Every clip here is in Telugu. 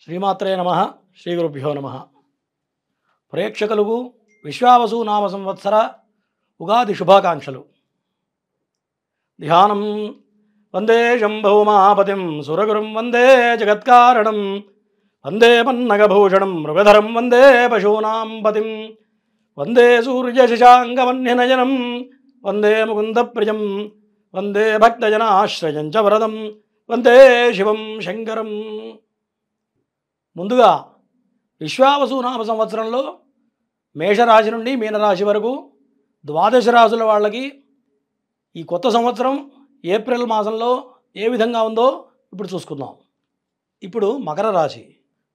శ్రీమాత్రే నమ. శ్రీ గురుభ్యో నమ. ప్రేక్షకులకు విశ్వావసు నామ సంవత్సర ఉగాది శుభాకాంక్షలు. ధ్యానం వందే శంభౌమాపతిం సురగురుం వందే జగత్కారణం వందే పన్నగభూషణం మృగధరం వందే పశూనాం పతిం వందే సూర్యశశాంగమన్యనయనం వందే ముకుందప్రియం వందే భక్తజనాశ్రయం చ వరదం వందే శివం శంకరం. ముందుగా విశ్వావసు నామ సంవత్సరంలో మేషరాశి నుండి మీనరాశి వరకు ద్వాదశ రాశుల వాళ్ళకి ఈ కొత్త సంవత్సరం ఏప్రిల్ మాసంలో ఏ విధంగా ఉందో ఇప్పుడు చూసుకుందాం. ఇప్పుడు మకర రాశి.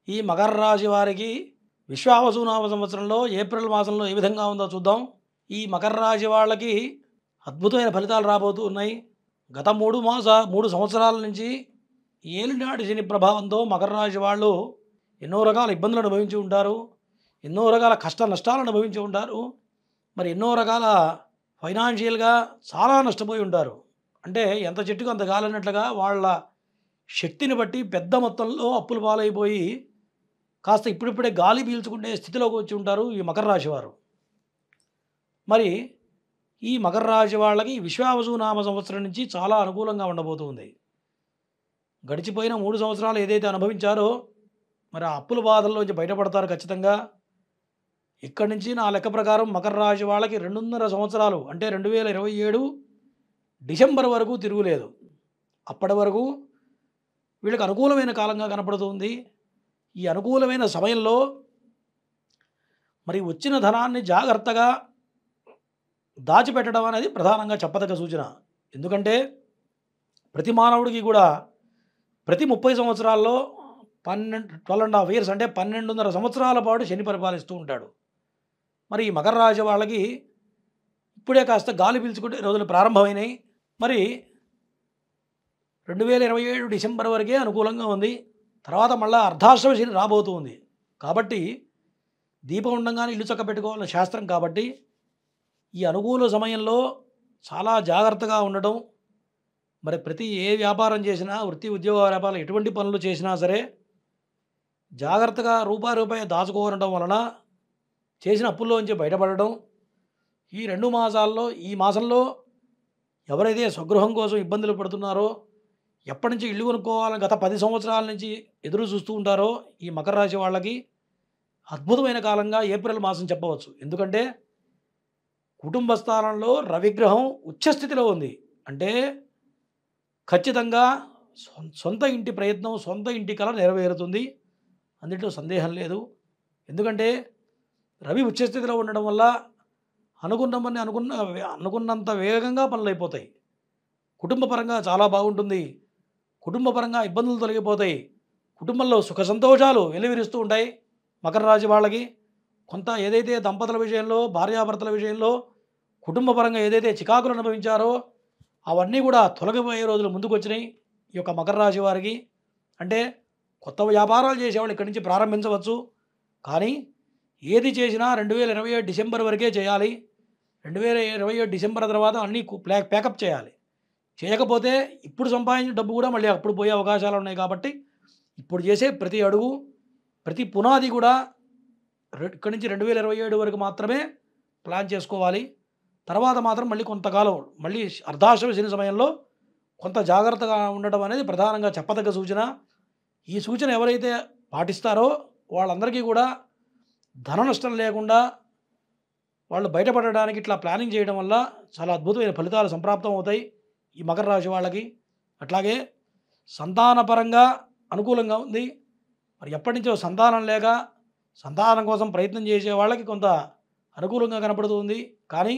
ఈ మకర రాశి వారికి విశ్వావసు నామ సంవత్సరంలో ఏప్రిల్ మాసంలో ఏ విధంగా ఉందో చూద్దాం. ఈ మకర రాశి వాళ్ళకి అద్భుతమైన ఫలితాలు రాబోతూ ఉన్నాయి. గత 3 సంవత్సరాల నుంచి ఏలినాటి శని ప్రభావంతో మకర రాశి వాళ్ళు ఎన్నో రకాల ఇబ్బందులు అనుభవించి ఉంటారు, ఎన్నో రకాల కష్ట నష్టాలు అనుభవించి ఉంటారు, మరి ఎన్నో రకాల ఫైనాన్షియల్గా చాలా నష్టపోయి ఉంటారు. అంటే ఎంత చెట్టుకు అంత గాలన్నట్లుగా వాళ్ళ శక్తిని బట్టి పెద్ద మొత్తంలో అప్పులు పాలైపోయి కాస్త ఇప్పుడిప్పుడే గాలి పీల్చుకునే స్థితిలోకి వచ్చి ఉంటారు ఈ మకర రాశి వారు. మరి ఈ మకర రాశి వాళ్ళకి విశ్వావసు నామ సంవత్సరం నుంచి చాలా అనుకూలంగా ఉండబోతుంది. గడిచిపోయిన 3 సంవత్సరాలు ఏదైతే అనుభవించారో మరి ఆ అప్పుల బాధల్లోంచి బయటపడతారు ఖచ్చితంగా. ఇక్కడి నుంచి నా లెక్క ప్రకారం మకర రాశి వాళ్ళకి 2.5 సంవత్సరాలు అంటే 2027 డిసెంబర్ వరకు తిరుగులేదు. అప్పటి వరకు వీళ్ళకి అనుకూలమైన కాలంగా కనపడుతుంది. ఈ అనుకూలమైన సమయంలో మరి వచ్చిన ధనాన్ని జాగ్రత్తగా దాచిపెట్టడం అనేది ప్రధానంగా చెప్పదగ్గ సూచన. ఎందుకంటే ప్రతి మానవుడికి కూడా ప్రతి 30 సంవత్సరాల్లో 12.5 years అంటే 12.5 సంవత్సరాల పాటు శని పరిపాలిస్తూ ఉంటాడు. మరి ఈ మకర రాశి వాళ్ళకి ఇప్పుడే కాస్త గాలి పీల్చుకుంటే రోజులు ప్రారంభమైనాయి. మరి 2027 డిసెంబర్ వరకే అనుకూలంగా ఉంది. తర్వాత మళ్ళీ అర్ధాశ్రమ శని రాబోతుంది. కాబట్టి దీపం ఉండగానే ఇల్లు చక్క పెట్టుకోవాలని శాస్త్రం. కాబట్టి ఈ అనుకూల సమయంలో చాలా జాగ్రత్తగా ఉండడం, మరి ప్రతి ఏ వ్యాపారం చేసినా వృత్తి ఉద్యోగ వ్యాపారాలు ఎటువంటి పనులు చేసినా సరే జాగ్రత్తగా రూపాయి దాచుకోవడం వలన చేసిన అప్పుల్లోంచి బయటపడడం. ఈ 2 మాసాల్లో ఈ మాసంలో ఎవరైతే స్వగృహం కోసం ఇబ్బందులు పడుతున్నారో, ఎప్పటి నుంచి ఇల్లు కొనుక్కోవాలని గత 10 సంవత్సరాల నుంచి ఎదురు చూస్తూ ఉంటారో ఈ మకర రాశి వాళ్ళకి అద్భుతమైన కాలంగా ఏప్రిల్ మాసం చెప్పవచ్చు. ఎందుకంటే కుటుంబ స్థానంలో రవిగ్రహం ఉచ్చస్థితిలో ఉంది. అంటే ఖచ్చితంగా సొంత ఇంటి ప్రయత్నం, సొంత ఇంటి కల నెరవేరుతుంది. అందులో సందేహం లేదు. ఎందుకంటే రవి ఉచ్చస్థితిలో ఉండడం వల్ల అనుకున్నంత వేగంగా పనులు అయిపోతాయి. కుటుంబ పరంగా చాలా బాగుంటుంది. కుటుంబ పరంగా ఇబ్బందులు తొలగిపోతాయి. కుటుంబంలో సుఖ సంతోషాలు వెలువరిస్తూ ఉంటాయి. మకర రాశి వాళ్ళకి కొంత ఏదైతే దంపతుల విషయంలో, భార్యాభర్తల విషయంలో, కుటుంబ పరంగా ఏదైతే చికాకులు అనుభవించారో అవన్నీ కూడా తొలగిపోయే రోజులు ముందుకు వచ్చినాయి ఈ యొక్క మకర రాశి వారికి. అంటే కొత్త వ్యాపారాలు చేసేవాళ్ళు ఇక్కడి నుంచి ప్రారంభించవచ్చు. కానీ ఏది చేసినా 2027 డిసెంబర్ వరకే చేయాలి. 2027 డిసెంబర్ తర్వాత అన్నీ ప్యాకప్ చేయాలి. చేయకపోతే ఇప్పుడు సంపాదించిన డబ్బు కూడా మళ్ళీ అప్పుడు పోయే అవకాశాలు ఉన్నాయి. కాబట్టి ఇప్పుడు చేసే ప్రతి అడుగు, ప్రతి పునాది కూడా ఇక్కడి నుంచి 2027 వరకు మాత్రమే ప్లాన్ చేసుకోవాలి. తర్వాత మాత్రం మళ్ళీ కొంతకాలం మళ్ళీ అర్ధాశ్రమ శని సమయంలో కొంత జాగ్రత్తగా ఉండడం అనేది ప్రధానంగా చెప్పదగ్గ సూచన. ఈ సూచన ఎవరైతే పాటిస్తారో వాళ్ళందరికీ కూడా ధన నష్టం లేకుండా వాళ్ళు బయటపడడానికి ఇట్లా ప్లానింగ్ చేయడం వల్ల చాలా అద్భుతమైన ఫలితాలు సంప్రాప్తం అవుతాయి ఈ మకర రాశి వాళ్ళకి. అట్లాగే సంతానపరంగా అనుకూలంగా ఉంది. మరి ఎప్పటి నుంచో సంతానం లేక సంతానం కోసం ప్రయత్నం చేసే వాళ్ళకి కొంత అనుకూలంగా కనపడుతుంది. కానీ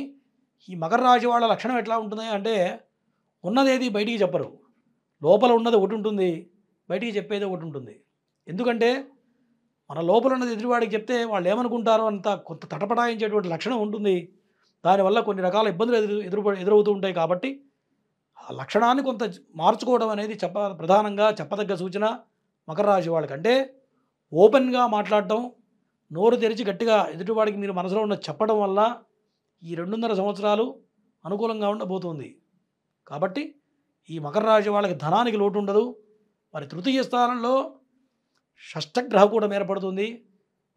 ఈ మకర రాశి వాళ్ళ లక్షణం ఎట్లా ఉంటుంది అంటే ఉన్నదేది బయటికి చెప్పరు. లోపల ఉన్నది ఒకటి ఉంటుంది, బయటికి చెప్పేది ఒకటి ఉంటుంది. ఎందుకంటే మన లోపల ఉన్నది ఎదురువాడికి చెప్తే వాళ్ళు ఏమనుకుంటారో అంత కొంత తటపటాయించేటువంటి లక్షణం ఉంటుంది. దానివల్ల కొన్ని రకాల ఇబ్బందులు ఎదురవుతూ ఉంటాయి. కాబట్టి ఆ లక్షణాన్ని కొంత మార్చుకోవడం అనేది ప్రధానంగా చెప్పదగ్గ సూచన మకర రాశి వాళ్ళకి. అంటే ఓపెన్గా మాట్లాడటం, నోరు తెరిచి గట్టిగా ఎదుటివాడికి మీరు మనసులో ఉన్న చెప్పడం వల్ల ఈ 2.5 సంవత్సరాలు అనుకూలంగా ఉండబోతుంది. కాబట్టి ఈ మకర రాశి వాళ్ళకి ధనానికి లోటు ఉండదు. మరి తృతీయ స్థానంలో షష్టగ్రహ కూటమి ఏర్పడుతుంది.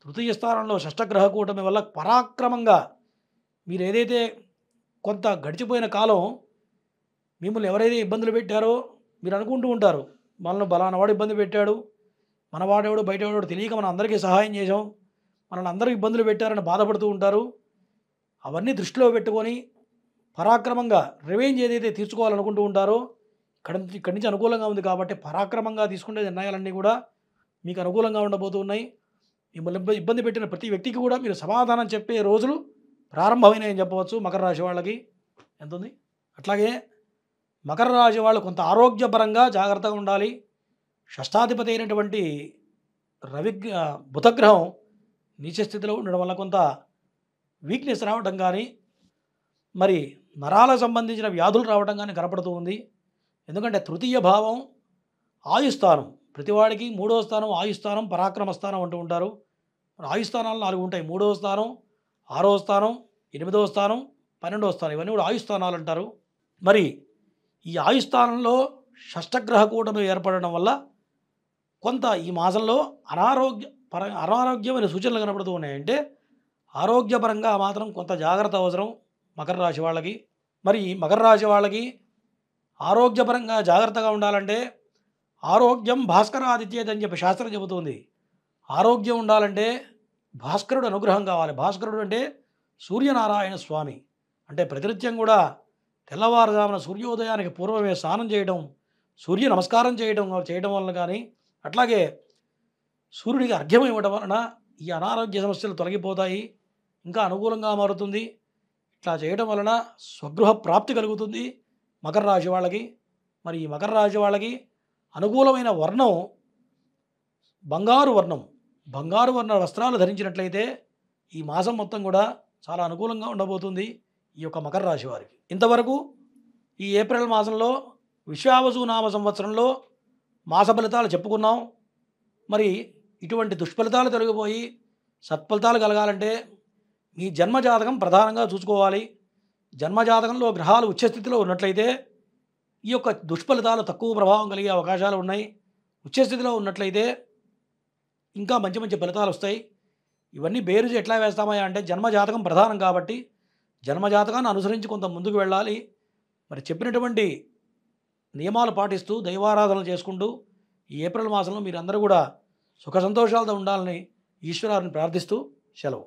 తృతీయ స్థానంలో షష్టగ్రహ కూటమి వల్ల పరాక్రమంగా మీరు ఏదైతే కొంత గడిచిపోయిన కాలం మిమ్మల్ని ఎవరైతే ఇబ్బందులు పెట్టారో మీరు అనుకుంటూ ఉంటారు, మనల్ని బలానా వాడు ఇబ్బంది పెట్టాడు, మన వాడెవడు బయటవాడు తెలియక మనం అందరికీ సహాయం చేసాం, మనల్ని అందరూ ఇబ్బందులు పెట్టారని బాధపడుతూ ఉంటారు. అవన్నీ దృష్టిలో పెట్టుకొని పరాక్రమంగా రివెంజ్ ఏదైతే తీర్చుకోవాలనుకుంటూ ఉంటారో ఇక్కడి నుంచి అనుకూలంగా ఉంది కాబట్టి పరాక్రమంగా తీసుకునే నిర్ణయాలన్నీ కూడా మీకు అనుకూలంగా ఉండబోతున్నాయి. మిమ్మల్ని ఇబ్బంది పెట్టిన ప్రతి వ్యక్తికి కూడా మీరు సమాధానం చెప్పే రోజులు ప్రారంభమైనాయని చెప్పవచ్చు. మకర రాశి వాళ్ళకి ఎంత ఉంది. అట్లాగే మకర రాశి వాళ్ళు కొంత ఆరోగ్యపరంగా జాగ్రత్తగా ఉండాలి. షష్టాధిపతి అయినటువంటి బుధగ్రహం నీచ స్థితిలో ఉండడం వల్ల కొంత వీక్నెస్ రావడం కానీ మరి నరాలకు సంబంధించిన వ్యాధులు రావడం కానీ కనపడుతూ ఉంది. ఎందుకంటే తృతీయ భావం ఆయుస్థానం, ప్రతివాడికి 3వ స్థానం ఆయుస్థానం, పరాక్రమ స్థానం అంటూ ఉంటారు. ఆయుస్థానాలు 4 ఉంటాయి. 3వ స్థానం, 6వ స్థానం, 8వ స్థానం, 12వ స్థానం, ఇవన్నీ కూడా ఆయుస్థానాలు అంటారు. మరి ఈ ఆయుస్థానంలో షష్టగ్రహ కూటమి ఏర్పడడం వల్ల కొంత ఈ మాసంలో అనారోగ్యమైన సూచనలు కనపడుతూ ఉన్నాయంటే ఆరోగ్యపరంగా మాత్రం కొంత జాగ్రత్త అవసరం మకర రాశి వాళ్ళకి. మరి మకర రాశి వాళ్ళకి ఆరోగ్యపరంగా జాగ్రత్తగా ఉండాలంటే ఆరోగ్యం భాస్కరాదిత్యేది అని చెప్పి శాస్త్రం చెబుతుంది. ఆరోగ్యం ఉండాలంటే భాస్కరుడు అనుగ్రహం కావాలి. భాస్కరుడు అంటే సూర్యనారాయణ స్వామి. అంటే ప్రతినిత్యం కూడా తెల్లవారుజామున సూర్యోదయానికి పూర్వమే స్నానం చేయడం, సూర్య నమస్కారం చేయడం వలన కానీ అట్లాగే సూర్యుడికి అర్ఘ్యం ఇవ్వడం వలన ఈ అనారోగ్య సమస్యలు తొలగిపోతాయి, ఇంకా అనుకూలంగా మారుతుంది. ఇట్లా చేయడం వలన స్వగృహ ప్రాప్తి కలుగుతుంది మకర రాశి వాళ్ళకి. మరి ఈ మకర రాశి వాళ్ళకి అనుకూలమైన వర్ణం బంగారు వర్ణం. బంగారు వర్ణ వస్త్రాలు ధరించినట్లయితే ఈ మాసం మొత్తం కూడా చాలా అనుకూలంగా ఉండబోతుంది ఈ యొక్క మకర రాశి వారికి. ఇంతవరకు ఈ ఏప్రిల్ మాసంలో విశ్వావసు నామ సంవత్సరంలో మాస ఫలితాలు చెప్పుకున్నాం. మరి ఇటువంటి దుష్ఫలితాలు తొలగిపోయి సత్ఫలితాలు కలగాలంటే మీ జన్మజాతకం ప్రధానంగా చూసుకోవాలి. జన్మజాతకంలో గ్రహాలు ఉచ్చస్థితిలో ఉన్నట్లయితే ఈ యొక్క దుష్ఫలితాలు తక్కువ ప్రభావం కలిగే అవకాశాలు ఉన్నాయి. ఉచ్చస్థితిలో ఉన్నట్లయితే ఇంకా మంచి మంచి ఫలితాలు వస్తాయి. ఇవన్నీ బేరుజు ఎట్లా వేస్తామయ్యా అంటే జన్మజాతకం ప్రధానం కాబట్టి జన్మజాతకాన్ని అనుసరించి కొంత ముందుకు వెళ్ళాలి. మరి చెప్పినటువంటి నియమాలు పాటిస్తూ దైవారాధనలు చేసుకుంటూ ఈ ఏప్రిల్ మాసంలో మీరందరూ కూడా సుఖ సంతోషాలతో ఉండాలని ఈశ్వరాన్ని ప్రార్థిస్తూ సెలవు.